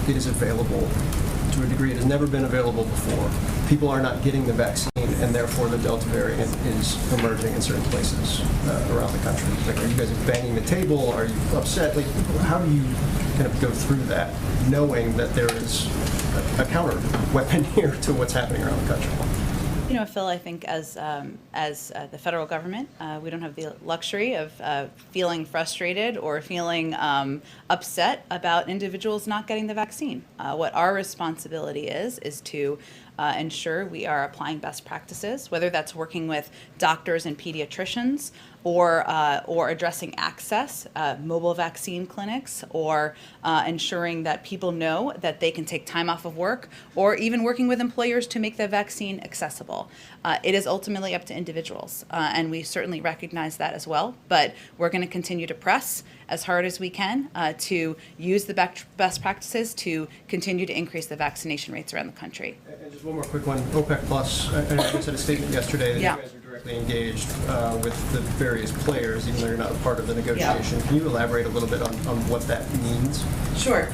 it is available to a degree it has never been available before. People are not getting the vaccine, and therefore the Delta variant is emerging in certain places around the country. Like, are you guys banging the table? Are you upset? Like, how do you kind of go through that, knowing that there is a counter weapon here to what's happening around the country? You know, Phil, I think as the federal government, we don't have the luxury of feeling frustrated or feeling upset about individuals not getting the vaccine. What our responsibility is to ensure we are applying best practices, whether that's working with doctors and pediatricians or addressing access, mobile vaccine clinics, or ensuring that people know that they can take time off of work, or even working with employers to make the vaccine accessible. It is ultimately up to individuals, and we certainly recognize that as well, but we're going to continue to press as hard as we can to use the best practices to continue to increase the vaccination rates around the country. And just one more quick one, OPEC Plus, I know you guys had a statement yesterday that you guys are directly engaged with the various players, even though you're not a part of the negotiation. Can you elaborate a little bit on what that means? Sure.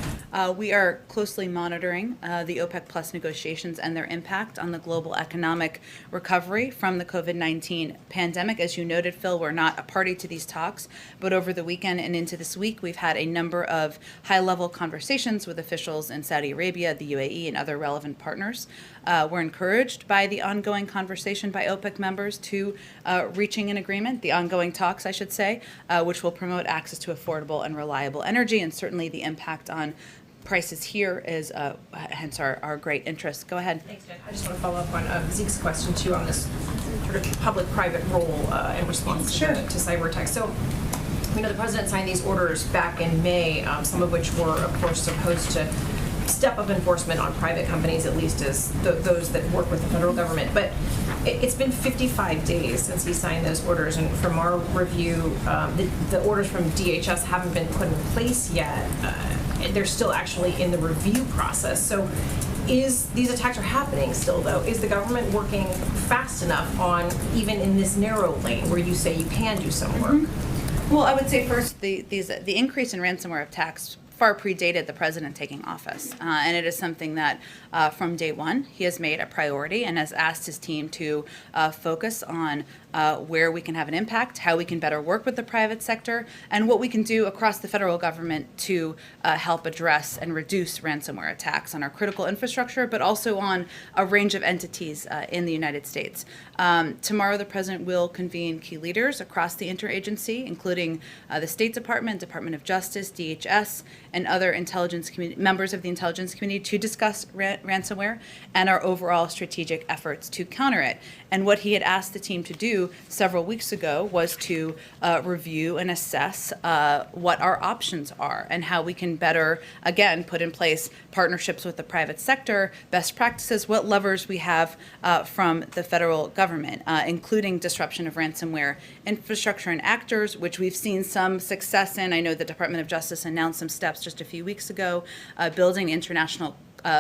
We are closely monitoring the OPEC Plus negotiations and their impact on the global economic recovery from the COVID-19 pandemic. As you noted, Phil, we're not a party to these talks, but over the weekend and into this week, we've had a number of high-level conversations with officials in Saudi Arabia, the UAE, and other relevant partners. We're encouraged by the ongoing conversation by OPEC members to reaching an agreement, the ongoing talks, I should say, which will promote access to affordable and reliable energy, and certainly the impact on prices here is hence our great interest. Go ahead. Thanks, Jen. I just want to follow up on Zeke's question too on this sort of public-private role in response to cyber attacks. So we know the president signed these orders back in May, some of which were, of course, supposed to step up enforcement on private companies, at least as those that work with the federal government. But it's been 55 days since he signed those orders, and from our review, the orders from DHS haven't been put in place yet. They're still actually in the review process. So these attacks are happening still, though. Is the government working fast enough on, even in this narrow lane where you say you can do some work? Mm-hmm. Well, I would say first, the increase in ransomware attacks far predated the president taking office. And it is something that from day one he has made a priority and has asked his team to focus on where we can have an impact, how we can better work with the private sector, and what we can do across the federal government to help address and reduce ransomware attacks on our critical infrastructure, but also on a range of entities in the United States. Tomorrow, the president will convene key leaders across the interagency, including the State Department, Department of Justice, DHS, and other intelligence members of the intelligence community to discuss ransomware and our overall strategic efforts to counter it. And what he had asked the team to do several weeks ago was to review and assess what our options are and how we can better, again, put in place partnerships with the private sector, best practices, what levers we have from the federal government, including disruption of ransomware infrastructure and actors, which we've seen some success in. I know the Department of Justice announced some steps just a few weeks ago, building international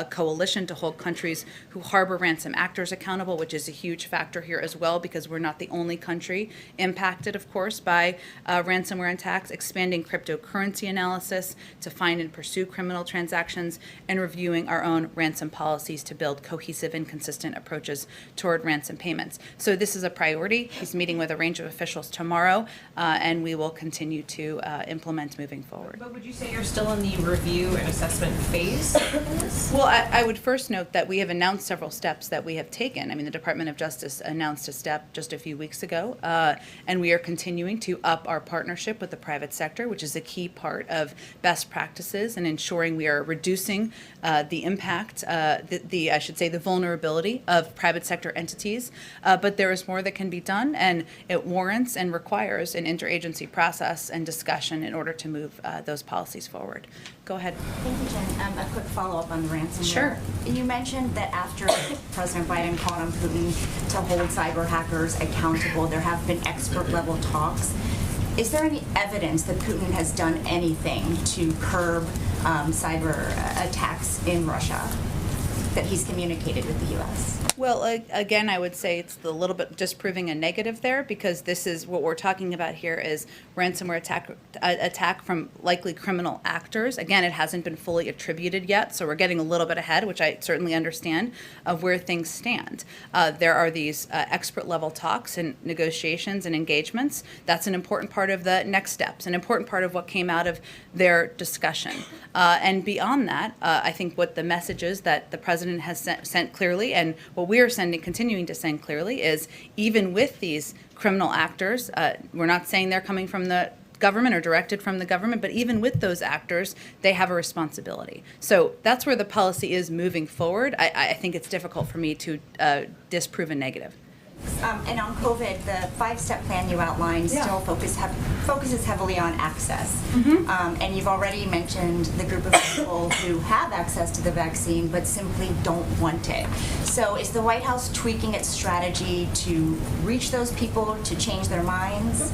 coalition to hold countries who harbor ransom actors accountable, which is a huge factor here as well, because we're not the only country impacted, of course, by ransomware attacks, expanding cryptocurrency analysis to find and pursue criminal transactions, and reviewing our own ransom policies to build cohesive and consistent approaches toward ransom payments. So this is a priority. He's meeting with a range of officials tomorrow, and we will continue to implement moving forward. But would you say you're still in the review and assessment phase? Well, I would first note that we have announced several steps that we have taken. I mean, the Department of Justice announced a step just a few weeks ago, and we are continuing to up our partnership with the private sector, which is a key part of best practices and ensuring we are reducing the impact, I should say, the vulnerability of private sector entities. But there is more that can be done, and it warrants and requires an interagency process and discussion in order to move those policies forward. Go ahead. Thank you, Jen. A quick follow-up on the ransomware. Sure. You mentioned that after President Biden called on Putin to hold cyber hackers accountable, there have been expert-level talks. Is there any evidence that Putin has done anything to curb cyber attacks in Russia that he's communicated with the U.S.? Well, again, I would say it's a little bit just proving a negative there, because this is what we're talking about here is ransomware attack from likely criminal actors. Again, it hasn't been fully attributed yet, so we're getting a little bit ahead, which I certainly understand, of where things stand. There are these expert level talks and negotiations and engagements. That's an important part of the next steps, an important part of what came out of their discussion. And beyond that, I think what the message is that the president has sent clearly, and what we are continuing to send clearly, is even with these criminal actors, we're not saying they're coming from the government or directed from the government, but even with those actors, they have a responsibility. So that's where the policy is moving forward. I think it's difficult for me to disprove a negative. And on COVID, the 5-step plan you outlined still focuses heavily on access. And you've already mentioned the group of people who have access to the vaccine but simply don't want it. So is the White House tweaking its strategy to reach those people, to change their minds?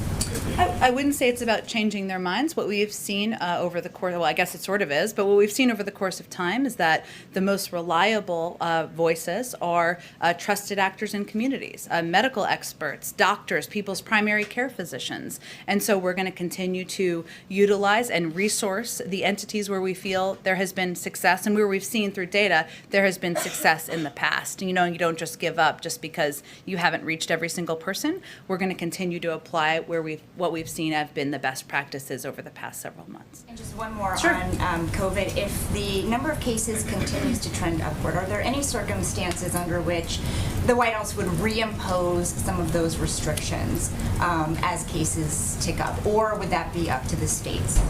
I wouldn't say it's about changing their minds. What we've seen over the course, well, I guess it sort of is, but what we've seen over the course of time is that the most reliable voices are trusted actors in communities, medical experts, doctors, people's primary care physicians. And so we're going to continue to utilize and resource the entities where we feel there has been success, and where we've seen through data there has been success in the past. You know, you don't just give up just because you haven't reached every single person. We're going to continue to apply what we've seen have been the best practices over the past several months. And just one more Sure. on COVID. If the number of cases continues to trend upward, are there any circumstances under which the White House would reimpose some of those restrictions as cases tick up, or would that be up to the states?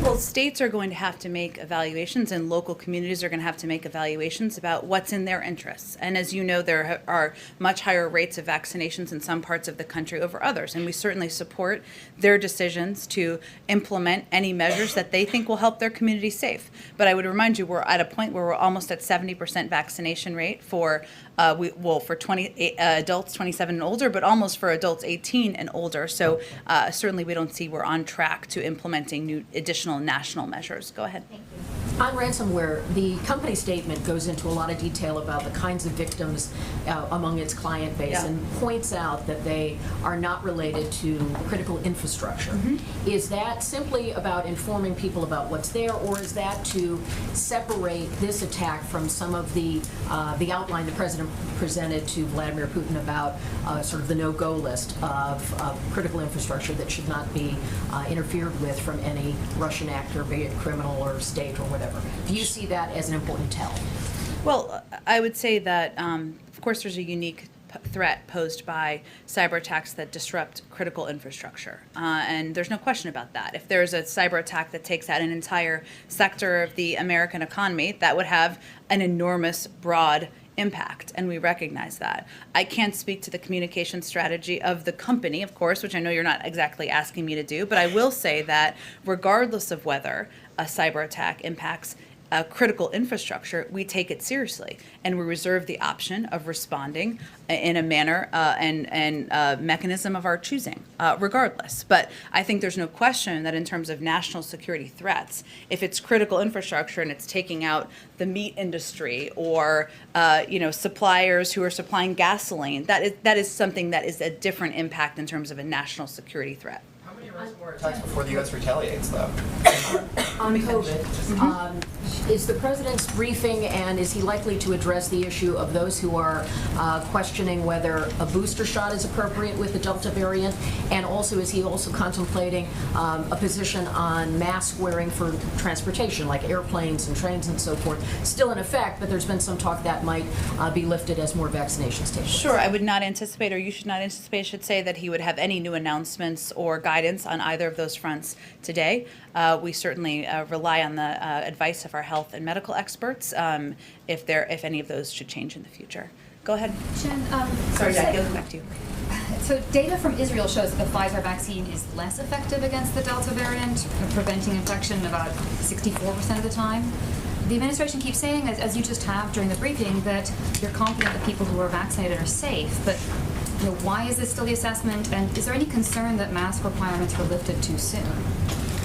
Well, states are going to have to make evaluations, and local communities are going to have to make evaluations about what's in their interests. And as you know, there are much higher rates of vaccinations in some parts of the country over others, and we certainly support their decisions to implement any measures that they think will help their community safe. But I would remind you, we're at a point where we're almost at 70% vaccination rate for for adults 27 and older, but almost for adults 18 and older. So certainly we don't see we're on track to implementing new additional national measures. Go ahead. Thank you. On ransomware, the company statement goes into a lot of detail about the kinds of victims among its client base, and points out that they are not related to critical infrastructure. Is that simply about informing people about what's there, or is that to separate this attack from some of the outline the president presented to Vladimir Putin about sort of the no-go list of critical infrastructure that should not be interfered with from any Russian actor, be it criminal or state or whatever? Do you see that as an important tell? Well, I would say that, of course, there's a unique threat posed by cyber attacks that disrupt critical infrastructure. And there's no question about that. If there's a cyber attack that takes out an entire sector of the American economy, that would have an enormous, broad impact, and we recognize that. I can't speak to the communication strategy of the company, of course, which I know you're not exactly asking me to do, but I will say that regardless of whether a cyber attack impacts critical infrastructure, we take it seriously, and we reserve the option of responding in a manner and mechanism of our choosing, regardless. But I think there's no question that in terms of national security threats, if it's critical infrastructure and it's taking out the meat industry or suppliers who are supplying gasoline, that is something that is a different impact in terms of a national security threat. How many ransomware attacks before the U.S. retaliates, though? On COVID, is the president's briefing, and is he likely to address the issue of those who are questioning whether a booster shot is appropriate with the Delta variant? And also, is he also contemplating a position on mask wearing for transportation, like airplanes and trains and so forth? Still in effect, but there's been some talk that might be lifted as more vaccinations take place. Sure, I would not anticipate, or you should not anticipate, I should say, that he would have any new announcements or guidance on either of those fronts today. We certainly rely on the advice of our health and medical experts if any of those should change in the future. Go ahead. Jen, Sorry, Jackie, I'll come back to you. so data from Israel shows that the Pfizer vaccine is less effective against the Delta variant, preventing infection about 64% of the time. The administration keeps saying, as you just have during the briefing, that you're confident that people who are vaccinated are safe, but why is this still the assessment, and is there any concern that mask requirements were lifted too soon?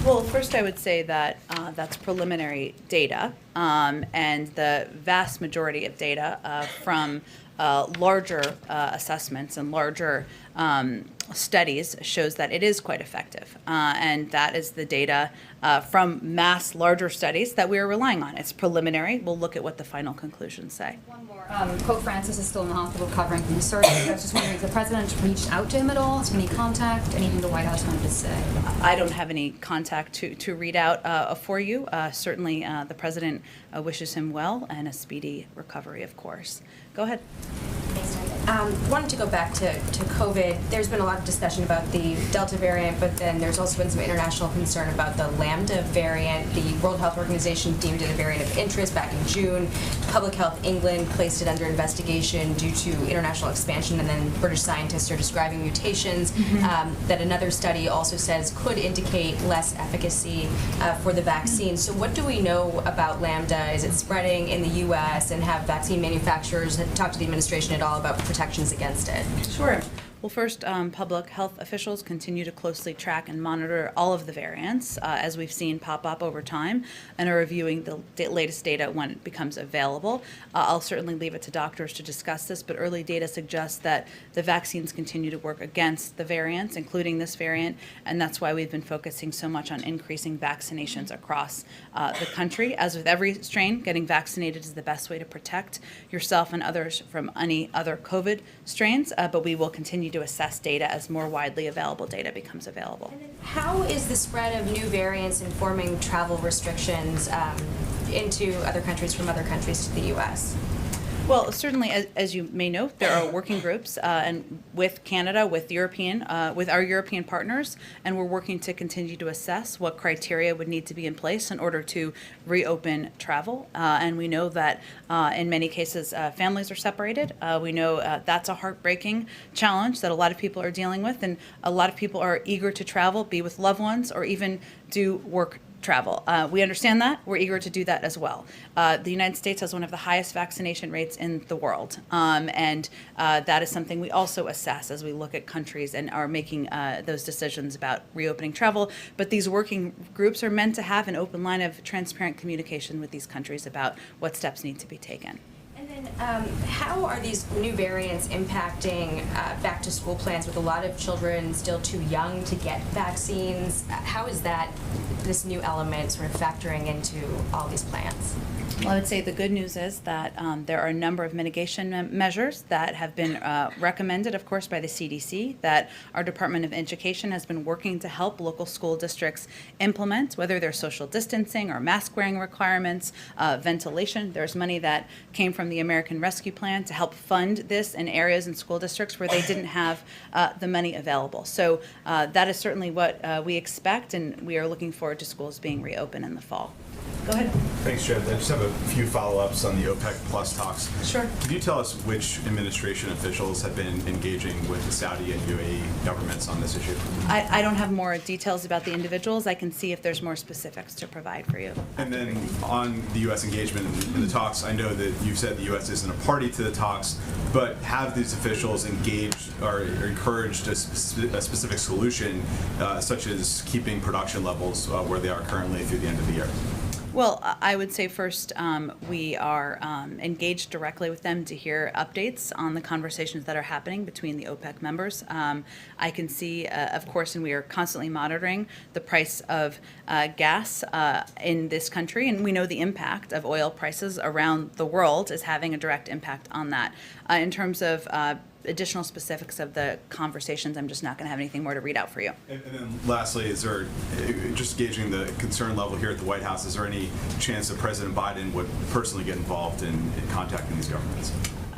Well, first I would say that that's preliminary data, and the vast majority of data from larger assessments and larger studies shows that it is quite effective. And that is the data from mass larger studies that we are relying on. It's preliminary. We'll look at what the final conclusions say. One more. Pope Francis is still in the hospital recovering from the surgery. I was just wondering if the president reached out to him at all, any contact, anything the White House wanted to say? I don't have any contact to read out for you. Certainly, the president wishes him well and a speedy recovery, of course. Go ahead. Wanted to go back to COVID. There's been a lot of discussion about the Delta variant, but then there's also been some international concern about the Lambda variant. The World Health Organization deemed it a variant of interest back in June. Public Health England placed it under investigation due to international expansion, and then British scientists are describing mutations that another study also says could indicate less efficacy for the vaccine. So what do we know about Lambda? Is it spreading in the U.S., and have vaccine manufacturers talked to the administration at all about protections against it? Sure. Well, first, public health officials continue to closely track and monitor all of the variants, as we've seen pop up over time, and are reviewing the latest data when it becomes available. I'll certainly leave it to doctors to discuss this, but early data suggests that the vaccines continue to work against the variants, including this variant, and that's why we've been focusing so much on increasing vaccinations across the country. As with every strain, getting vaccinated is the best way to protect yourself and others from any other COVID strains, but we will continue to assess data as more widely available data becomes available. How is the spread of new variants informing travel restrictions into other countries from other countries to the U.S.? Well, certainly, as you may know, there are working groups and with Canada, with our European partners, and we're working to continue to assess what criteria would need to be in place in order to reopen travel. And we know that in many cases, families are separated. We know that's a heartbreaking challenge that a lot of people are dealing with, and a lot of people are eager to travel, be with loved ones, or even do work travel. We understand that. We're eager to do that as well. The United States has one of the highest vaccination rates in the world, and that is something we also assess as we look at countries and are making those decisions about reopening travel. But these working groups are meant to have an open line of transparent communication with these countries about what steps need to be taken. And then how are these new variants impacting back-to-school plans with a lot of children still too young to get vaccines? How is this new element sort of factoring into all these plans? Well, I would say the good news is that there are a number of mitigation measures that have been recommended, of course, by the CDC, that our Department of Education has been working to help local school districts implement, whether they're social distancing or mask wearing requirements, ventilation. There's money that came from the American Rescue Plan to help fund this in areas and school districts where they didn't have the money available. So that is certainly what we expect, and we are looking forward to schools being reopened in the fall. Go ahead. Thanks, Jed. I just have a few follow-ups on the OPEC Plus talks. Sure. Could you tell us which administration officials have been engaging with the Saudi and UAE governments on this issue? I don't have more details about the individuals. I can see if there's more specifics to provide for you. And then on the U.S. engagement in the talks, I know that you've said the U.S. isn't a party to the talks, but have these officials engaged or encouraged a specific solution, such as keeping production levels where they are currently through the end of the year? Well, I would say first, we are engaged directly with them to hear updates on the conversations that are happening between the OPEC members. I can see, of course, and we are constantly monitoring the price of gas in this country, and we know the impact of oil prices around the world is having a direct impact on that. In terms of additional specifics of the conversations, I'm just not going to have anything more to read out for you. And then lastly, is there, just gauging the concern level here at the White House, is there any chance that President Biden would personally get involved in contacting these governments?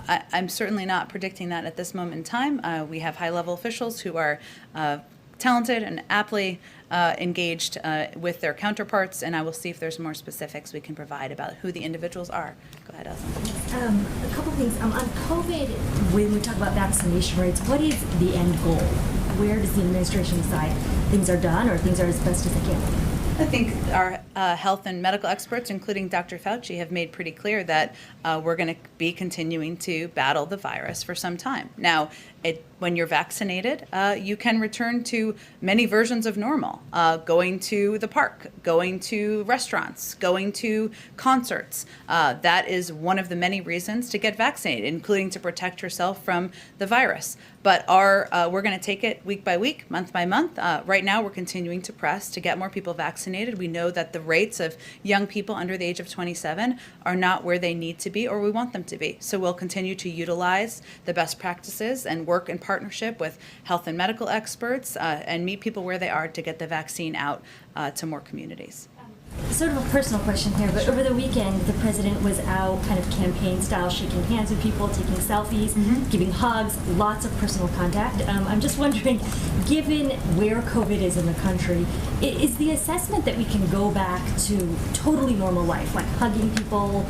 I'm certainly not predicting that at this moment in time. We have high-level officials who are talented and aptly engaged with their counterparts, and I will see if there's more specifics we can provide about who the individuals are. Go ahead, Elsa. A couple things. On COVID, when we talk about vaccination rates, what is the end goal? Where does the administration decide things are done or things are as best as they can? I think our health and medical experts, including Dr. Fauci, have made pretty clear that we're going to be continuing to battle the virus for some time. Now, when you're vaccinated, you can return to many versions of normal, going to the park, going to restaurants, going to concerts. That is one of the many reasons to get vaccinated, including to protect yourself from the virus. But we're going to take it week by week, month by month. Right now, we're continuing to press to get more people vaccinated. We know that the rates of young people under the age of 27 are not where they need to be or we want them to be. So we'll continue to utilize the best practices and work in partnership with health and medical experts and meet people where they are to get the vaccine out to more communities. Sort of a personal question here, but over the weekend, the president was out kind of campaign style, shaking hands with people, taking selfies, giving hugs, lots of personal contact. I'm just wondering, given where COVID is in the country, is the assessment that we can go back to totally normal life, like hugging people,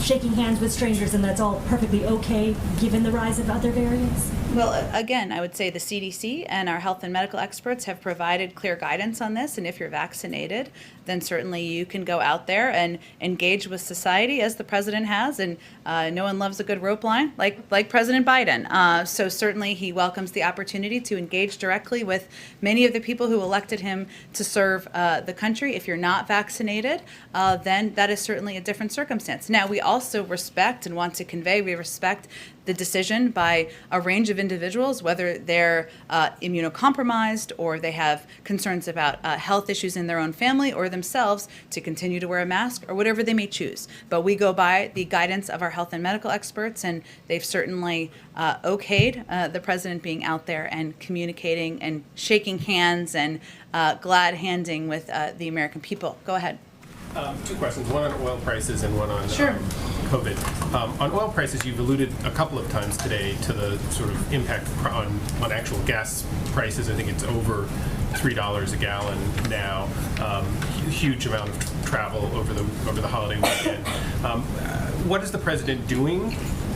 shaking hands with strangers, and that's all perfectly okay given the rise of other variants? Well, again, I would say the CDC and our health and medical experts have provided clear guidance on this, and if you're vaccinated, then certainly you can go out there and engage with society as the president has, and no one loves a good rope line like President Biden. So certainly he welcomes the opportunity to engage directly with many of the people who elected him to serve the country. If you're not vaccinated, then that is certainly a different circumstance. Now, we also respect and want to convey, we respect the decision by a range of individuals, whether they're immunocompromised or they have concerns about health issues in their own family or themselves, to continue to wear a mask or whatever they may choose. But we go by the guidance of our health and medical experts, and they've certainly okayed the president being out there and communicating and shaking hands and glad handing with the American people. Go ahead. Two questions, one on oil prices and one on Sure. COVID. On oil prices, you've alluded a couple of times today to the sort of impact on actual gas prices. I think it's over $3 a gallon now. Huge amount of travel over the holiday weekend. What is the president doing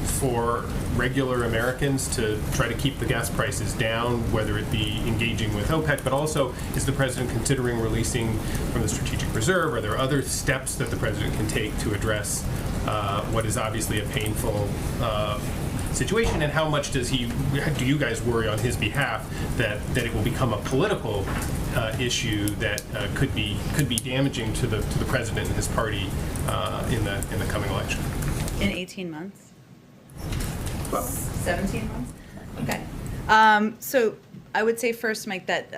for regular Americans to try to keep the gas prices down, whether it be engaging with OPEC, but also is the president considering releasing from the strategic reserve? Are there other steps that the president can take to address what is obviously a painful situation, and how much do you guys worry on his behalf that it will become a political issue that could be damaging to the president and his party in the coming election? In 18 months? 17 months? Okay. So I would say first, Mike, that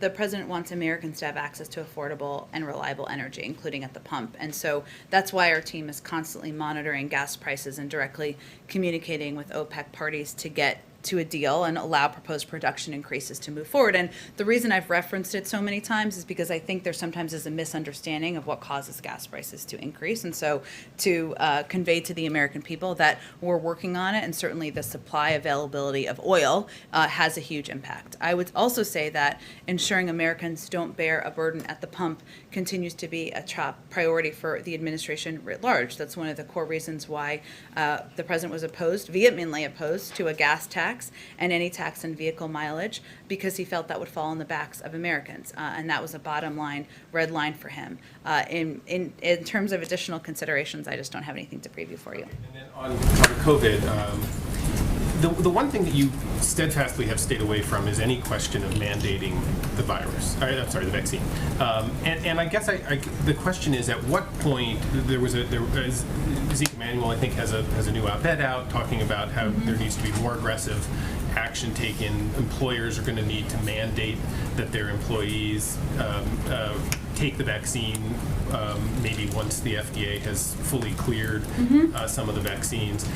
the president wants Americans to have access to affordable and reliable energy, including at the pump. And so that's why our team is constantly monitoring gas prices and directly communicating with OPEC parties to get to a deal and allow proposed production increases to move forward. And the reason I've referenced it so many times is because I think there sometimes is a misunderstanding of what causes gas prices to increase. And so to convey to the American people that we're working on it, and certainly the supply availability of oil has a huge impact. I would also say that ensuring Americans don't bear a burden at the pump continues to be a top priority for the administration writ large. That's one of the core reasons why the president was vehemently opposed to a gas tax and any tax on vehicle mileage, because he felt that would fall on the backs of Americans, and that was a bottom line, red line for him. In terms of additional considerations, I just don't have anything to preview for you. And then on COVID, the one thing that you steadfastly have stayed away from is any question of mandating the the vaccine. And I guess the question is, at what point Zeke Emanuel, I think, has a new op-ed out talking about how there needs to be more aggressive action taken. Employers are going to need to mandate that their employees take the vaccine, maybe once the FDA has fully cleared some of the vaccines.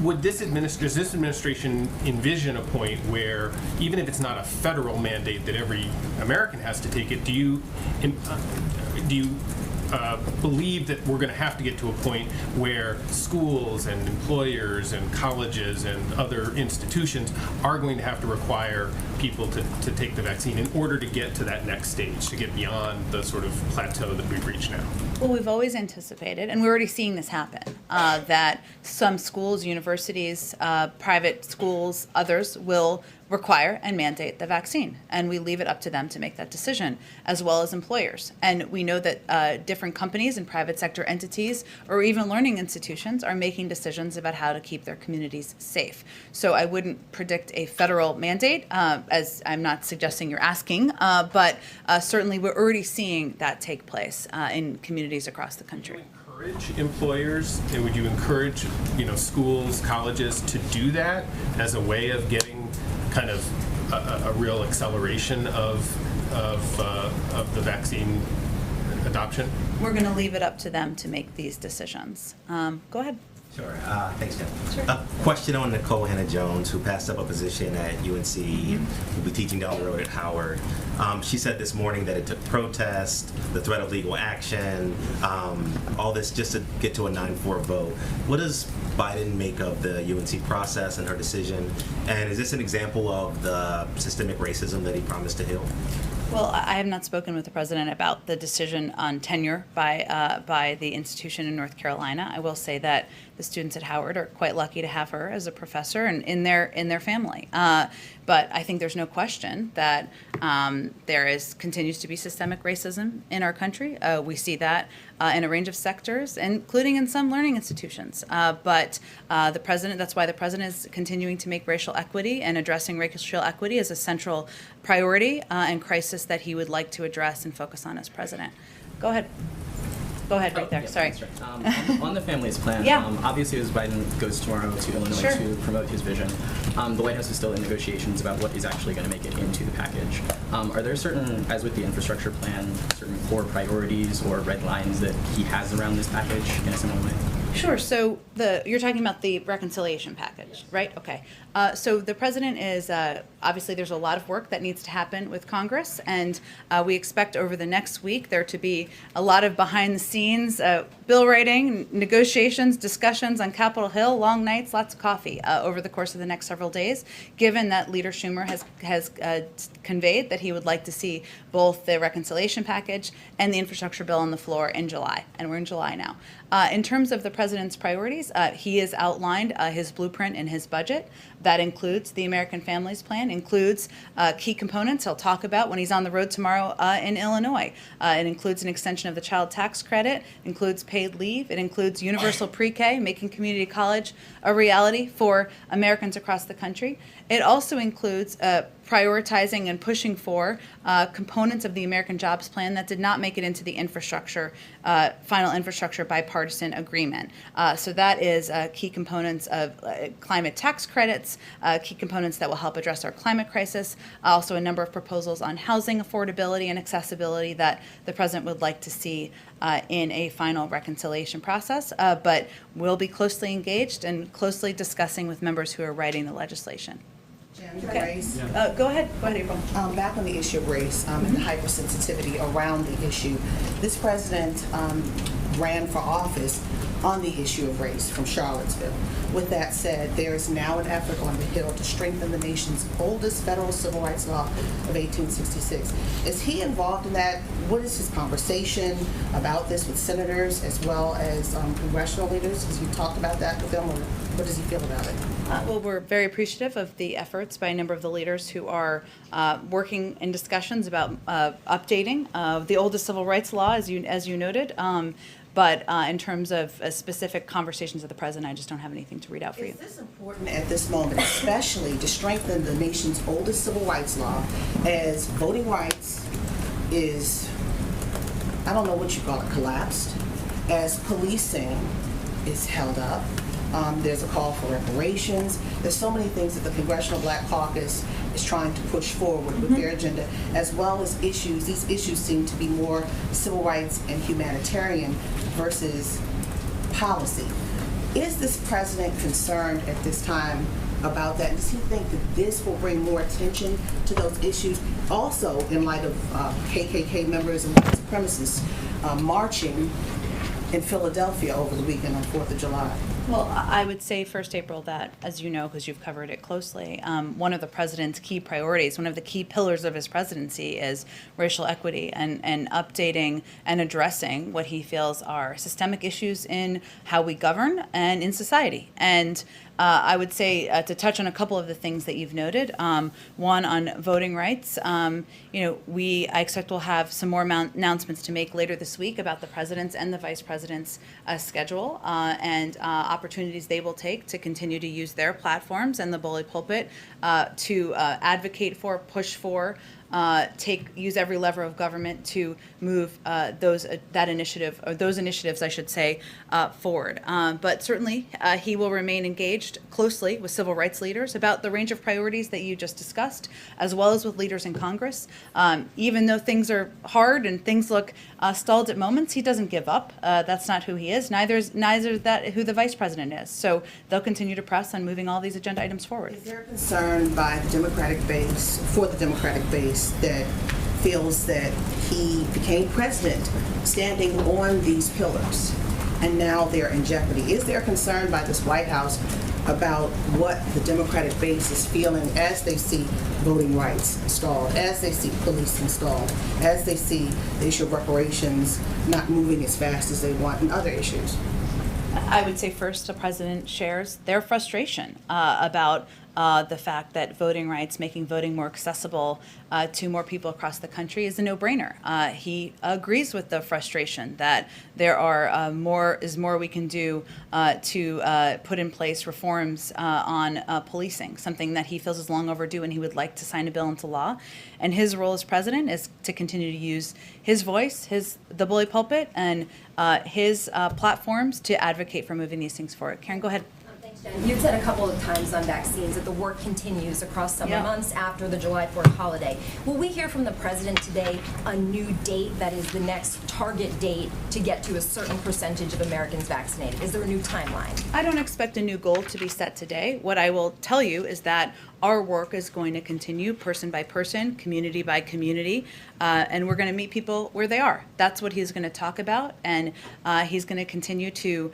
Does this administration envision a point where, even if it's not a federal mandate that every American has to take it, do you believe that we're going to have to get to a point where schools and employers and colleges and other institutions are going to have to require people to take the vaccine in order to get to that next stage, to get beyond the sort of plateau that we've reached now? Well, we've always anticipated, and we're already seeing this happen, that some schools, universities, private schools, others will require and mandate the vaccine. And we leave it up to them to make that decision, as well as employers. And we know that different companies and private sector entities, or even learning institutions, are making decisions about how to keep their communities safe. So I wouldn't predict a federal mandate, as I'm not suggesting you're asking, but certainly we're already seeing that take place in communities across the country. Encourage employers, and would you encourage, schools, colleges to do that as a way of getting kind of a real acceleration of the vaccine adoption? We're going to leave it up to them to make these decisions. Go ahead. Sure. Thanks, Jen. A question on Nicole Hannah-Jones, who passed up a position at UNC, will be teaching down the road at Howard. She said this morning that it took protest, the threat of legal action, all this just to get to a 9-4 vote. What does Biden make of the UNC process and her decision? And is this an example of the systemic racism that he promised to heal? Well, I have not spoken with the president about the decision on tenure by the institution in North Carolina. I will say that the students at Howard are quite lucky to have her as a professor and in their family. But I think there's no question that there continues to be systemic racism in our country. We see that in a range of sectors, including in some learning institutions. But the president, that's why the president is continuing to make racial equity and addressing racial equity as a central priority and crisis that he would like to address and focus on as president. Go ahead. Go ahead, right there. Yeah, Sorry. thanks, on the families plan, Yeah. Obviously as Biden goes tomorrow to Illinois Sure. to promote his vision, the White House is still in negotiations about what is actually going to make it into the package. Are there certain, as with the infrastructure plan, certain core priorities or red lines that he has around this package in a similar way? Sure. So you're talking about the reconciliation package, right? Okay. So the president is obviously there's a lot of work that needs to happen with Congress, and we expect over the next week there to be a lot of behind the scenes bill writing, negotiations, discussions on Capitol Hill, long nights, lots of coffee over the course of the next several days. Given that Leader Schumer has conveyed that he would like to see both the reconciliation package and the infrastructure bill on the floor in July, and we're in July now. In terms of the president's priorities, he has outlined his blueprint in his budget. That includes the American Families Plan, includes key components he'll talk about when he's on the road tomorrow in Illinois. It includes an extension of the child tax credit, includes paid leave, it includes universal pre-K, making community college a reality for Americans across the country. It also includes prioritizing and pushing for components of the American Jobs Plan that did not make it into the infrastructure, final infrastructure bipartisan agreement. So that is key components of climate tax credits, key components that will help address our climate crisis, also a number of proposals on housing affordability and accessibility that the president would like to see in a final reconciliation process, but we'll be closely engaged and closely discussing with members who are writing the legislation. Jim, Okay. race. Go ahead, April. Back on the issue of race and the hypersensitivity around the issue, this president ran for office on the issue of race from Charlottesville. With that said, there is now an effort on the Hill to strengthen the nation's oldest federal civil rights law of 1866. Is he involved in that? What is his conversation about this with senators as well as congressional leaders? Has he talked about that with them, or what does he feel about it? Well, we're very appreciative of the efforts by a number of the leaders who are working in discussions about updating the oldest civil rights law, as you noted. But in terms of specific conversations with the president, I just don't have anything to read out for you. Is this important at this moment, especially to strengthen the nation's oldest civil rights law, as voting rights is, I don't know what you call it, collapsed, as policing is held up? There's a call for reparations. There's so many things that the Congressional Black Caucus is trying to push forward with their agenda, as well as issues. These issues seem to be more civil rights and humanitarian versus policy. Is this president concerned at this time about that? Does he think that this will bring more attention to those issues? Also, in light of KKK members and white supremacists marching in Philadelphia over the weekend on 4th of July. Well, I would say first, April, that, as you know, because you've covered it closely, one of the president's key priorities, one of the key pillars of his presidency is racial equity and updating and addressing what he feels are systemic issues in how we govern and in society. And I would say to touch on a couple of the things that you've noted. One on voting rights. I expect we'll have some more announcements to make later this week about the president's and the vice president's schedule and opportunities they will take to continue to use their platforms and the bully pulpit to advocate for, push for, use every lever of government to move those initiatives, I should say, forward. But certainly, he will remain engaged closely with civil rights leaders about the range of priorities that you just discussed, as well as with leaders in Congress. Even though things are hard and things look stalled at moments, he doesn't give up. That's not who he is. Neither is that who the vice president is. So they'll continue to press on moving all these agenda items forward. Is there a concern by the Democratic base, for the Democratic base, that feels that he became president standing on these pillars and now they're in jeopardy? Is there a concern by this White House about what the Democratic base is feeling as they see voting rights stalled, as they see police installed, as they see the issue of reparations not moving as fast as they want, and other issues? I would say first, the president shares their frustration about the fact that voting rights, making voting more accessible to more people across the country is a no-brainer. He agrees with the frustration that there are more we can do to put in place reforms on policing, something that he feels is long overdue, and he would like to sign a bill into law. And his role as president is to continue to use his voice, the bully pulpit, and his platforms to advocate for moving these things forward. Karen, go ahead. You've said a couple of times on vaccines that the work continues across summer months after the July 4th holiday. Will we hear from the president today a new date that is the next target date to get to a certain percentage of Americans vaccinated? Is there a new timeline? I don't expect a new goal to be set today. What I will tell you is that our work is going to continue person by person, community by community, and we're going to meet people where they are. That's what he's going to talk about, and he's going to continue to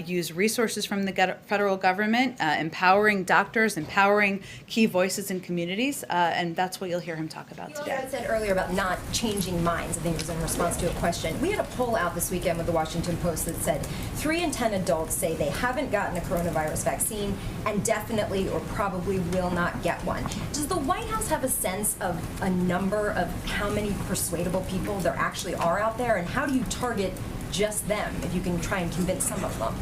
use resources from the federal government, empowering doctors, empowering key voices in communities, and that's what you'll hear him talk about today. You said earlier about not changing minds. I think it was in response to a question. We had a poll out this weekend with the Washington Post that said 3 in 10 adults say they haven't gotten a coronavirus vaccine and definitely or probably will not get one. Does the White House have a sense of a number of how many persuadable people there actually are out there, and how do you target just them if you can try and convince some of them?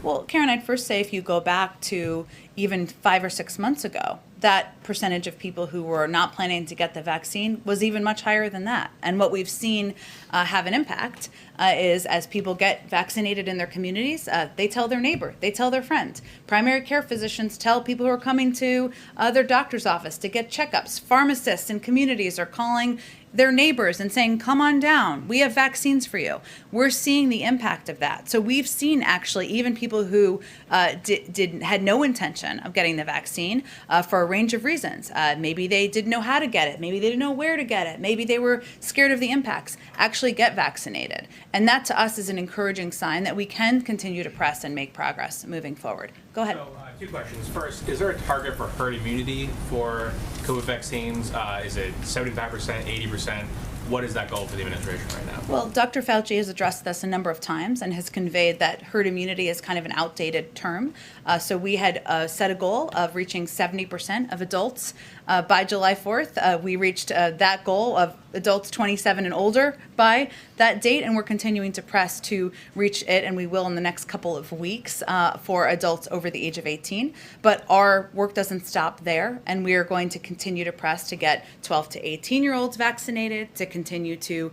Well, Karen, I'd first say if you go back to even 5 or 6 months ago, that percentage of people who were not planning to get the vaccine was even much higher than that. And what we've seen have an impact is as people get vaccinated in their communities, they tell their neighbor, they tell their friend. Primary care physicians tell people who are coming to their doctor's office to get checkups. Pharmacists in communities are calling their neighbors and saying, come on down, we have vaccines for you. We're seeing the impact of that. So we've seen actually even people who had no intention of getting the vaccine for a range of reasons. Maybe they didn't know how to get it. Maybe they didn't know where to get it. Maybe they were scared of the impacts, actually get vaccinated. And that to us is an encouraging sign that we can continue to press and make progress moving forward. Go ahead. So, 2 questions. First, is there a target for herd immunity for COVID vaccines? Is it 75%, 80%? What is that goal for the administration right now? Well, Dr. Fauci has addressed this a number of times and has conveyed that herd immunity is kind of an outdated term. So we had set a goal of reaching 70% of adults by July 4th. We reached that goal of adults 27 and older by that date, and we're continuing to press to reach it, and we will in the next couple of weeks for adults over the age of 18. But our work doesn't stop there, and we are going to continue to press to get 12 to 18-year-olds vaccinated, to continue to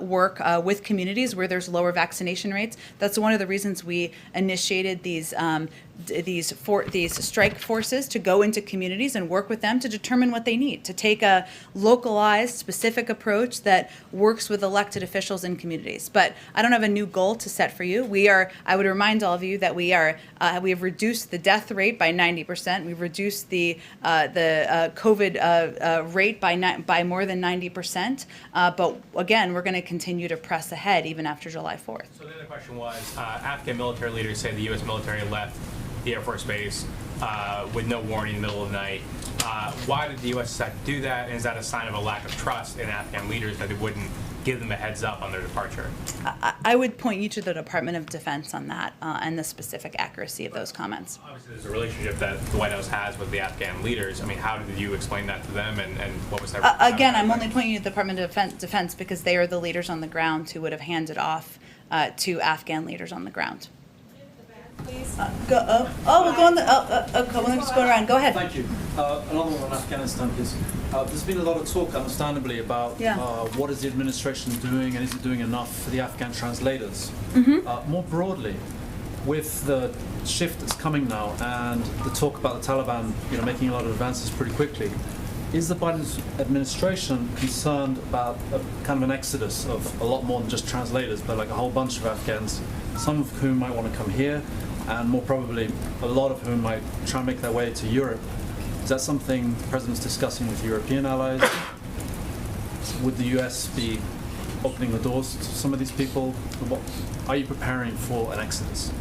work with communities where there's lower vaccination rates. That's one of the reasons we initiated these these strike forces to go into communities and work with them to determine what they need, to take a localized, specific approach that works with elected officials in communities. But I don't have a new goal to set for you. I would remind all of you that we have reduced the death rate by 90%. We've reduced the COVID rate by more than 90%. But again, we're going to continue to press ahead even after July 4th. So the other question was, Afghan military leaders say the U.S. military left the Air Force Base with no warning in the middle of the night. Why did the U.S. decide to do that? And is that a sign of a lack of trust in Afghan leaders that they wouldn't give them a heads up on their departure? I would point you to the Department of Defense on that and the specific accuracy of those comments. Obviously, there's a relationship that the White House has with the Afghan leaders. I mean, how did you explain that to them, and what was their again, I'm only pointing you to the Department of Defense because they are the leaders on the ground who would have handed off to Afghan leaders on the ground. Okay, we'll just go around. Go ahead. Thank you. Another one on Afghanistan, please. There's been a lot of talk, understandably, about what is the administration doing and is it doing enough for the Afghan translators. More broadly, with the shift that's coming now and the talk about the Taliban, making a lot of advances pretty quickly, is the Biden administration concerned about a kind of an exodus of a lot more than just translators, but like a whole bunch of Afghans, some of whom might want to come here, and more probably a lot of whom might try and make their way to Europe? Is that something the President's discussing with European allies? Would the US be opening the doors to some of these people? What, are you preparing for an exodus?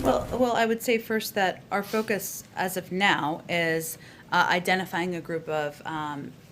Well, I would say first that our focus as of now is identifying a group of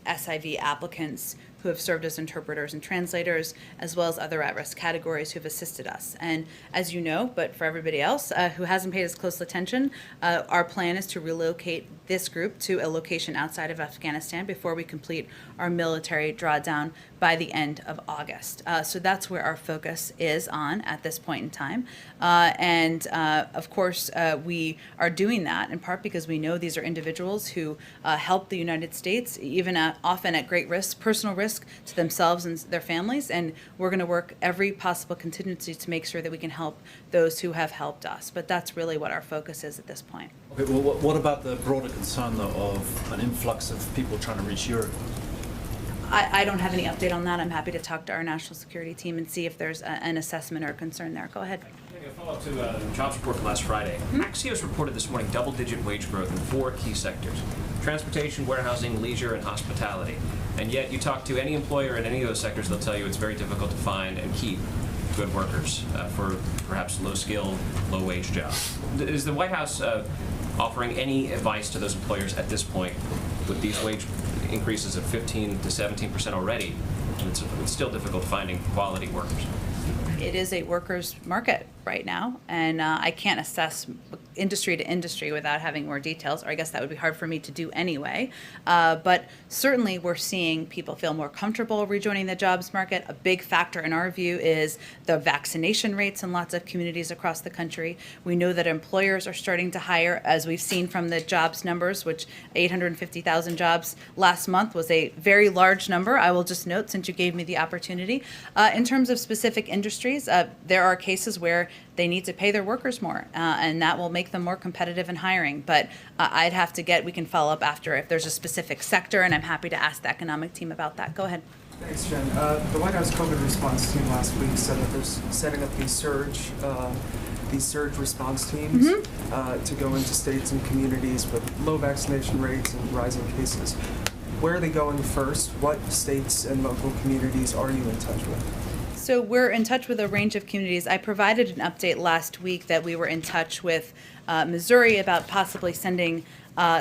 SIV applicants who have served as interpreters and translators, as well as other at-risk categories who have assisted us. And as you know, but for everybody else who hasn't paid as close attention, our plan is to relocate this group to a location outside of Afghanistan before we complete our military drawdown by the end of August. So that's where our focus is on at this point in time. And of course, we are doing that in part because we know these are individuals who help the United States, even often at great risk, personal risk to themselves and their families. And we're going to work every possible contingency to make sure that we can help those who have helped us. But that's really what our focus is at this point. Okay, well, what about the broader concern, though, of an influx of people trying to reach Europe? I don't have any update on that. I'm happy to talk to our national security team and see if there's an assessment or a concern there. Go ahead. A follow-up to the jobs report from last Friday. Axios reported this morning double-digit wage growth in 4 key sectors: transportation, warehousing, leisure, and hospitality. And yet, you talk to any employer in any of those sectors, they'll tell you it's very difficult to find and keep good workers for perhaps low-skilled, low-wage jobs. Is the White House offering any advice to those employers at this point with these wage increases of 15 to 17% already? And it's still difficult finding quality workers. It is a workers' market right now, and I can't assess industry to industry without having more details, or I guess that would be hard for me to do anyway. But certainly we're seeing people feel more comfortable rejoining the jobs market. A big factor in our view is the vaccination rates in lots of communities across the country. We know that employers are starting to hire, as we've seen from the jobs numbers, which 850,000 jobs last month was a very large number, I will just note, since you gave me the opportunity. In terms of specific industries, there are cases where they need to pay their workers more, and that will make them more competitive in hiring. But I'd have to we can follow up after if there's a specific sector, and I'm happy to ask the economic team about that. Go ahead. Thanks, Jen. The White House COVID response team last week said that they're setting up these surge response teams to go into states and communities with low vaccination rates and rising cases. Where are they going first? What states and local communities are you in touch with? So we're in touch with a range of communities. I provided an update last week that we were in touch with Missouri about possibly sending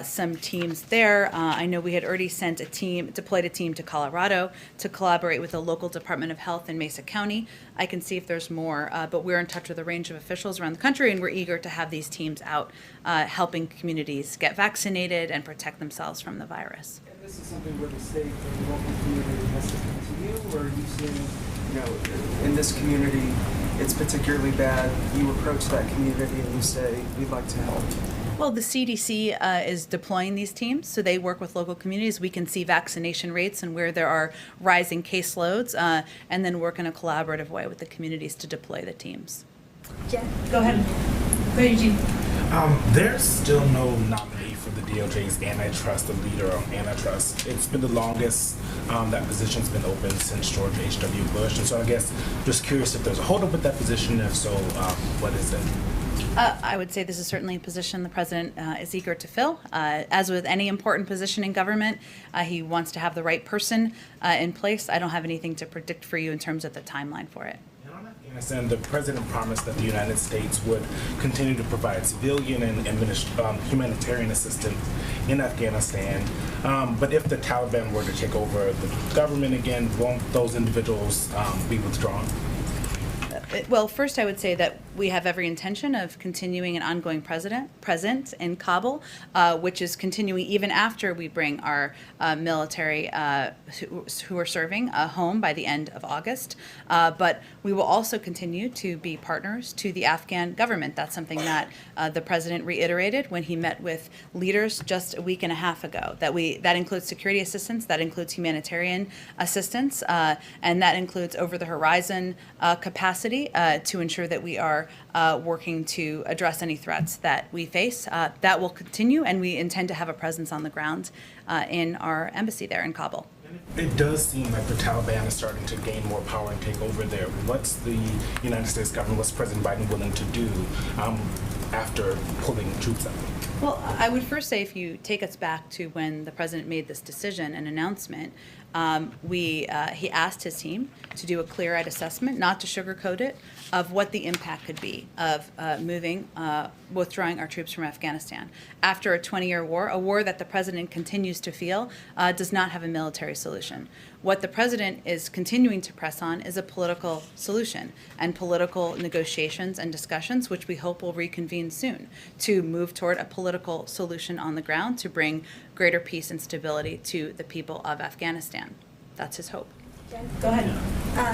some teams there. I know we had already deployed a team to Colorado to collaborate with the local Department of Health in Mesa County. I can see if there's more, but we're in touch with a range of officials around the country, and we're eager to have these teams out helping communities get vaccinated and protect themselves from the virus. And this is something where the state or the local community has to come to you, or are you seeing, in this community, it's particularly bad, you approach that community and you say, we'd like to help? Well, the CDC is deploying these teams, so they work with local communities. We can see vaccination rates and where there are rising caseloads, and then work in a collaborative way with the communities to deploy the teams. Jen? Go ahead. Go ahead, Eugene. There's still no nominee for the DOJ's antitrust, the leader of antitrust. It's been the longest that position's been open since George H.W. Bush. And so I guess just curious if there's a holdup with that position. If so, what is it? I would say this is certainly a position the president is eager to fill. As with any important position in government, he wants to have the right person in place. I don't have anything to predict for you in terms of the timeline for it. Afghanistan, the president promised that the United States would continue to provide civilian and humanitarian assistance in Afghanistan. But if the Taliban were to take over the government again, won't those individuals be withdrawn? Well, first I would say that we have every intention of continuing an ongoing presence in Kabul, which is continuing even after we bring our military who are serving home by the end of August. But we will also continue to be partners to the Afghan government. That's something that the president reiterated when he met with leaders just a week and a half ago. That includes security assistance, that includes humanitarian assistance, and that includes over-the-horizon capacity to ensure that we are working to address any threats that we face. That will continue, and we intend to have a presence on the ground in our embassy there in Kabul. It does seem like the Taliban is starting to gain more power and take over there. What's the United States government, what's President Biden willing to do after pulling troops out? Well, I would first say if you take us back to when the president made this decision and announcement, he asked his team to do a clear-eyed assessment, not to sugarcoat it, of what the impact could be of withdrawing our troops from Afghanistan. After a 20-year war, a war that the president continues to feel does not have a military solution. What the president is continuing to press on is a political solution and political negotiations and discussions, which we hope will reconvene soon, to move toward a political solution on the ground to bring greater peace and stability to the people of Afghanistan. That's his hope. Jen, go ahead.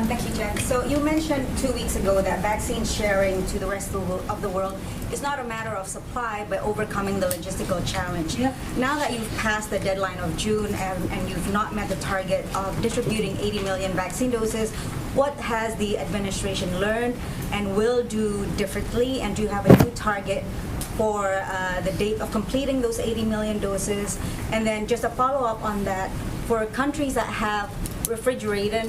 Thank you, Jen. So you mentioned 2 weeks ago that vaccine sharing to the rest of the world is not a matter of supply, but overcoming the logistical challenge. Yep. Now that you've passed the deadline of June and you've not met the target of distributing 80 million vaccine doses, what has the administration learned and will do differently? And do you have a new target for the date of completing those 80 million doses? And then just a follow-up on that, for countries that have refrigeration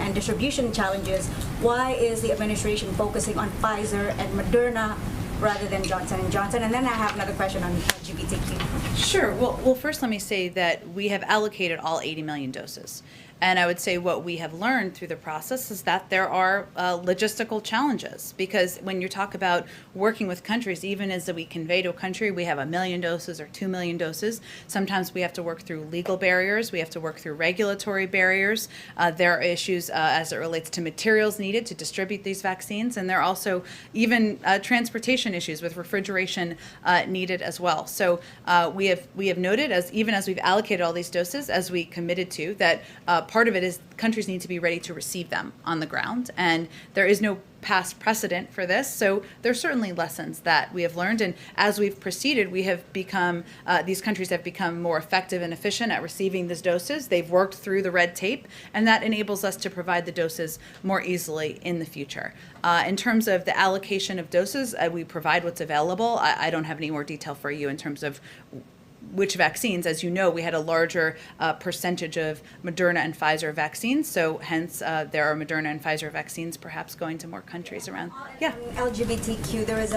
and distribution challenges, why is the administration focusing on Pfizer and Moderna rather than Johnson & Johnson? And then I have another question on LGBTQ. Sure. Well, first let me say that we have allocated all 80 million doses. And I would say what we have learned through the process is that there are logistical challenges, because when you talk about working with countries, even as we convey to a country, we have 1 million doses or 2 million doses. Sometimes we have to work through legal barriers. We have to work through regulatory barriers. There are issues as it relates to materials needed to distribute these vaccines. And there are also even transportation issues with refrigeration needed as well. So we have noted, even as we've allocated all these doses, as we committed to, that part of it is countries need to be ready to receive them on the ground, and there is no past precedent for this. So there are certainly lessons that we have learned, and as we've proceeded, we have become, these countries have become more effective and efficient at receiving these doses. They've worked through the red tape, and that enables us to provide the doses more easily in the future. In terms of the allocation of doses, we provide what's available. I don't have any more detail for you in terms of which vaccines. As you know, we had a larger percentage of Moderna and Pfizer vaccines, so hence there are Moderna and Pfizer vaccines perhaps going to more countries around. Yeah. LGBTQ, there was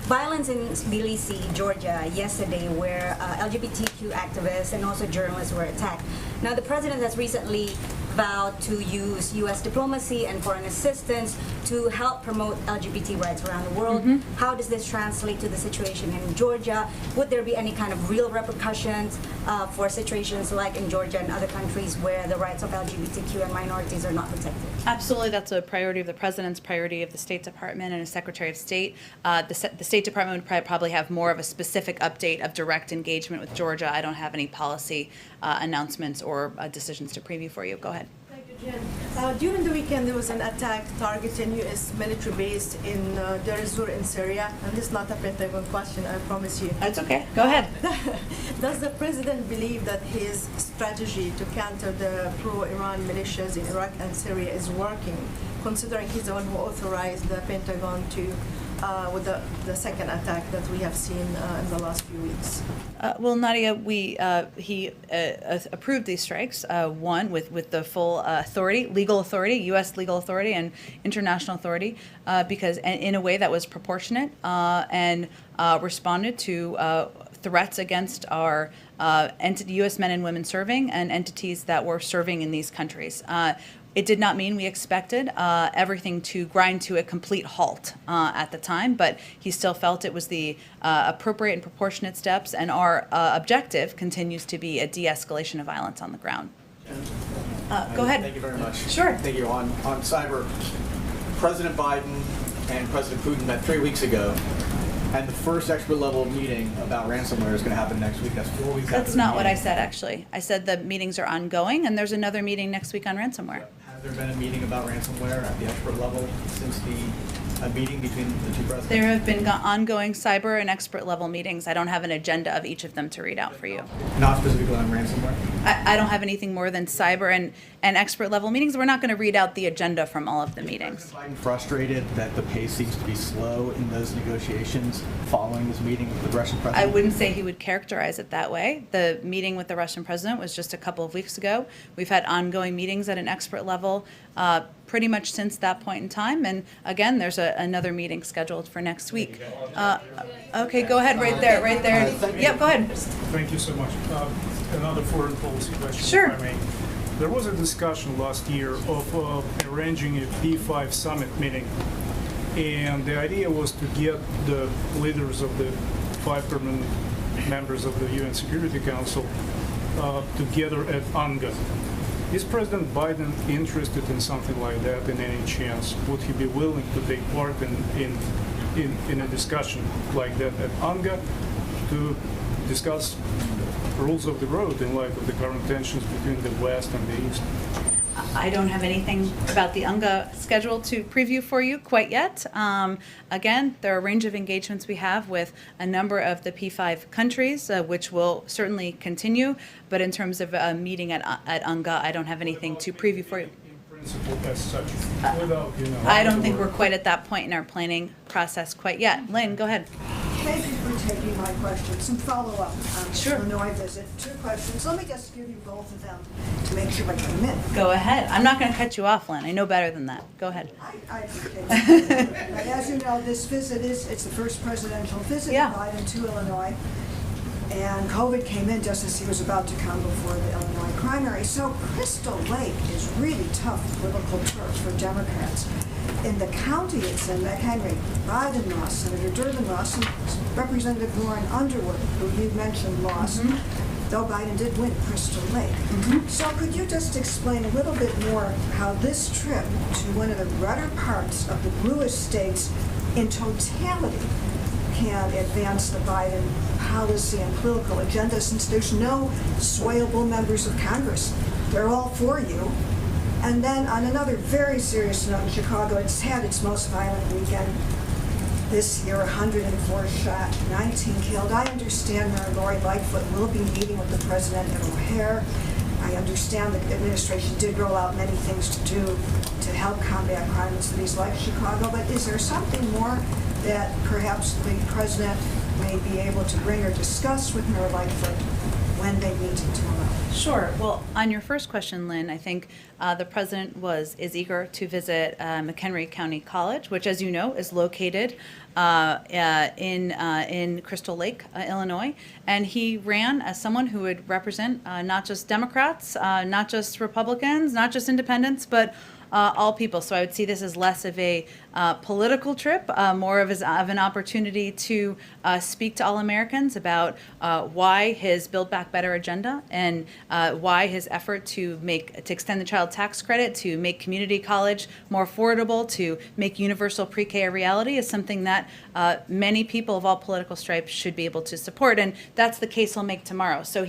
violence in Tbilisi, Georgia yesterday where LGBTQ activists and also journalists were attacked. Now the president has recently vowed to use U.S. diplomacy and foreign assistance to help promote LGBT rights around the world. Mm-hmm. How does this translate to the situation in Georgia? Would there be any kind of real repercussions for situations like in Georgia and other countries where the rights of LGBTQ and minorities are not protected? Absolutely, that's a priority of the president's, priority of the State Department and the Secretary of State. The State Department would probably have more of a specific update of direct engagement with Georgia. I don't have any policy announcements or decisions to preview for you. Go ahead. Thank you, Jen. During the weekend, there was an attack targeting U.S. military base in Deir ez-Zor in Syria. And this is not a Pentagon question, I promise you. That's okay. Go ahead. Does the president believe that his strategy to counter the pro-Iran militias in Iraq and Syria is working, considering he's the one who authorized the Pentagon to with the second attack that we have seen in the last few weeks? Well, Nadia, he approved these strikes, one with the full authority, legal authority, U.S. legal authority and international authority, because in a way that was proportionate and responded to threats against our U.S. men and women serving and entities that were serving in these countries. It did not mean we expected everything to grind to a complete halt at the time, but he still felt it was the appropriate and proportionate steps, and our objective continues to be a de-escalation of violence on the ground. Go ahead. Thank you very much. Sure. Thank you. On cyber, President Biden and President Putin met 3 weeks ago, and the first expert-level meeting about ransomware is going to happen next week. That's 4 weeks after That's the not what I meeting. said, actually. I said the meetings are ongoing, and there's another meeting next week on ransomware. Has there been a meeting about ransomware at the expert level since the meeting between the two presidents? There have been ongoing cyber and expert level meetings. I don't have an agenda of each of them to read out for you. Not specifically on ransomware? I don't have anything more than cyber and expert level meetings. We're not going to read out the agenda from all of the meetings. Biden frustrated that the pace seems to be slow in those negotiations following this meeting with the Russian I president? wouldn't say he would characterize it that way. The meeting with the Russian president was just a couple of weeks ago. We've had ongoing meetings at an expert level pretty much since that point in time. And again, there's another meeting scheduled for next week. Okay, go ahead, right there. Yep, go ahead. Thank you so much. Another foreign policy question, Sure. if I may. There was a discussion last year of arranging a P5 summit meeting, and the idea was to get the leaders of the 5 permanent members of the UN Security Council together at UNGA. Is President Biden interested in something like that in any chance? Would he be willing to take part in a discussion like that at UNGA to discuss rules of the road in light of the current tensions between the West and the East? I don't have anything about the UNGA schedule to preview for you quite yet. Again, there are a range of engagements we have with a number of the P5 countries, which will certainly continue. But in terms of a meeting at UNGA, I don't have anything to preview for you. Principle as such, without, I don't think we're quite at that point in our planning process quite yet. Lynn, go ahead. Thank you for taking my question. Some follow-up on Sure. Illinois visit. 2 questions. Let me just give you both of them to make sure I get them in. Go ahead. I'm not going to cut you off, Lynn. I know better than that. Go ahead. I appreciate that. But as you know, this visit it's the first presidential visit of Biden to Illinois. And COVID came in just as he was about to come before the Illinois primary. So Crystal Lake is really tough political turf for Democrats. In the county it's in, McHenry, Biden lost, Senator Durbin lost, and Representative Lauren Underwood, who you mentioned, lost, though Biden did win Crystal Lake. So could you just explain a little bit more how this trip to one of the redder parts of the bluest states in totality can advance the Biden policy and political agenda, since there's no swayable members of Congress. They're all for you. And then on another very serious note, in Chicago, it's had its most violent weekend this year, 104 shot, 19 killed. I understand Mayor Lori Lightfoot will be meeting with the president at O'Hare. I understand the administration did roll out many things to do to help combat crime in cities like Chicago, but is there something more that perhaps the president may be able to bring or discuss with Mayor Lightfoot when they meet tomorrow? Sure. Well, on your first question, Lynn, I think the president is eager to visit McHenry County College, which, as you know, is located in Crystal Lake, Illinois, and he ran as someone who would represent not just Democrats, not just Republicans, not just independents, but all people. So I would see this as less of a political trip, more of an opportunity to speak to all Americans about why his Build Back Better agenda and why his effort to extend the child tax credit, to make community college more affordable, to make universal pre-K a reality is something that many people of all political stripes should be able to support. And that's the case he'll make tomorrow. So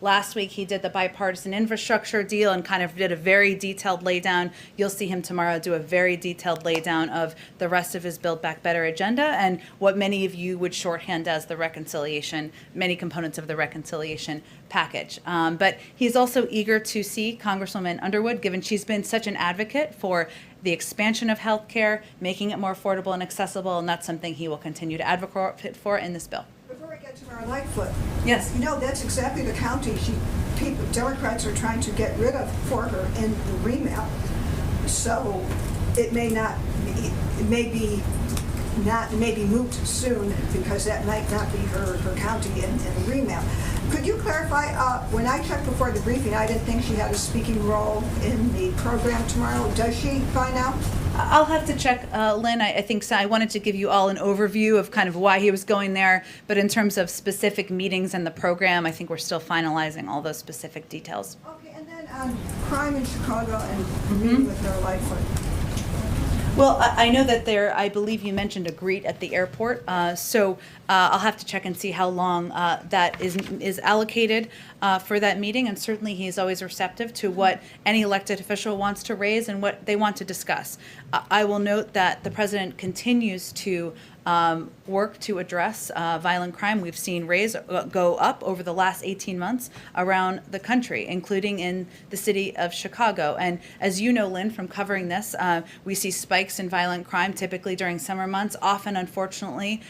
last week he did the bipartisan infrastructure deal and kind of did a very detailed laydown you'll see him tomorrow do a very detailed laydown of the rest of his Build Back Better agenda and what many of you would shorthand as the reconciliation, many components of the reconciliation package. But he's also eager to see Congresswoman Underwood, given she's been such an advocate for the expansion of health care, making it more affordable and accessible, and that's something he will continue to advocate for in this bill. Before we get to our Lightfoot. Yes. You know, that's exactly the county Democrats are trying to get rid of for her in the remap. So it may be moot soon because that might not be her county in the remap. Could you clarify, when I checked before the briefing, I didn't think she had a speaking role in the program tomorrow. Does she by now? I'll have to check, Lynn. I think so. I wanted to give you all an overview of kind of why he was going there, but in terms of specific meetings and the program, I think we're still finalizing all those specific details. Okay, and then crime in Chicago and meeting with Mayor Lightfoot. Well, I know that I believe you mentioned a greet at the airport, so I'll have to check and see how long that is allocated for that meeting, and certainly he's always receptive to what any elected official wants to raise and what they want to discuss. I will note that the president continues to work to address violent crime. We've seen go up over the last 18 months around the country, including in the city of Chicago. And as you know, Lynn, from covering this, we see spikes in violent crime typically during summer months, often, unfortunately,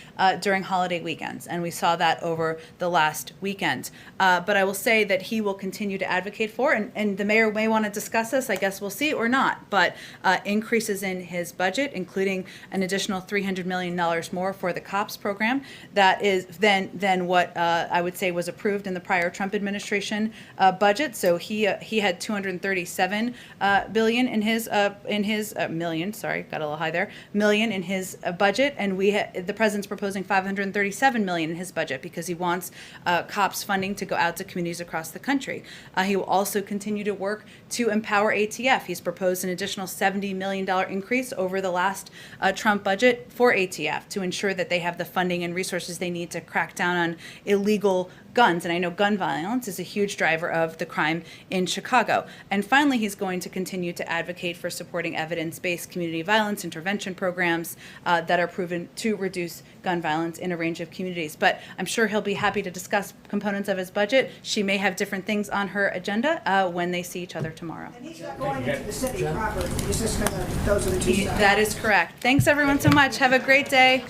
during holiday weekends. And we saw that over the last weekend. But I will say that he will continue to advocate for, and the mayor may want to discuss this, I guess we'll see, or not, but increases in his budget, including an additional $300 million more for the COPS program. That is than what I would say was approved in the prior Trump administration budget. So he had $237 billion in his million. Sorry, got a little high there. Million in his budget, and the president's proposing $537 million in his budget because he wants COPS funding to go out to communities across the country. He will also continue to work to empower ATF. He's proposed an additional $70 million increase over the last Trump budget for ATF to ensure that they have the funding and resources they need to crack down on illegal guns. And I know gun violence is a huge driver of the crime in Chicago. And finally, he's going to continue to advocate for supporting evidence-based community violence intervention programs that are proven to reduce gun violence in a range of communities. But I'm sure he'll be happy to discuss components of his budget. She may have different things on her agenda when they see each other tomorrow. And he's not going into the city proper. He's just going to, those are the two sides. That is correct. Thanks everyone so much. Have a great day.